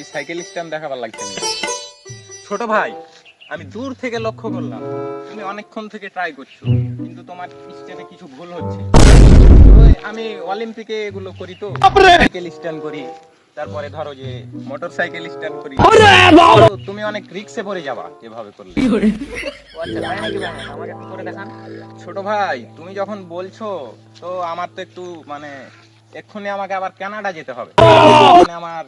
কি cycle stand দেখাবার লাগছে না? ছোট ভাই, আমি দূর থেকে লক্ষ্য করলাম তুমি অনেকক্ষণ থেকে ট্রাই করছো, কিন্তু তোমার স্টেপে কিছু ভুল হচ্ছে। ওই আমি অলিম্পিকে এগুলো করি তো, সাইকেল স্ট্যান্ড করি, তারপরে ধরো যে মোটর সাইকেল স্ট্যান্ড করি। তো তুমি অনেক রিস্কে পড়ে যাবা এভাবে করলে। ও আচ্ছা, তাই নাকি ভাই? আমাকে একটু করে দেখান। ছোট ভাই, তুমি যখন বলছো তো আমার তো একটু মানে এক্ষুনি আমাকে আবার কানাডা যেতে হবে। মানে আমার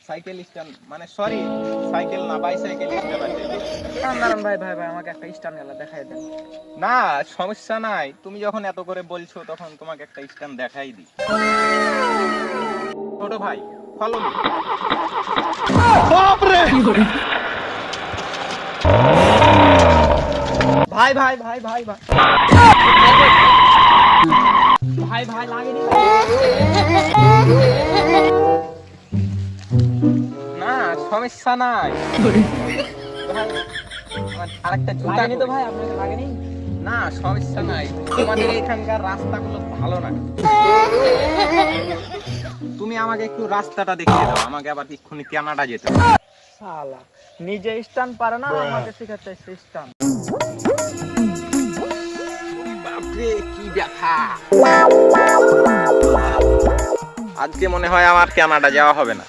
সাইকেল স্ট্যান্ড মানে সরি সাইকেল না বাইসাইকেল স্ট্যান্ড আছে। দাঁড়ান দাঁড়ান ভাই ভাই ভাই, আমাকে একটা স্ট্যান্ড গেলা দেখাই দেন। না সমস্যা নাই, তুমি যখন এত করে বলছো তখন তোমাকে একটা স্ট্যান্ড দেখাই দিই। ছোট ভাই ফলো মি। ভাই ভাই ভাই ভাই ভাই ভাই ভাই লাগেনি না সমস্যা নাই ভাই, আমার আরেকটা জুতা লাগেনি তো কই? ভাই, আপনাকে লাগেনি? না সমস্যা নাই, তোমাদের এখানকার রাস্তাগুলো ভালো না। তুমি আমাকে একটু রাস্তাটা দেখিয়ে দাও, আমাকে আবার এক্ষুনি কানাডা যেতে হবে। শালা নিজে স্ট্যান্ড পারে না, আর আমাকে শেখাতে আসছে স্ট্যান্ড। বাপরে কি ব্যথা! আজকে মনে হয় আমার কানাডা যাওয়া হবে না।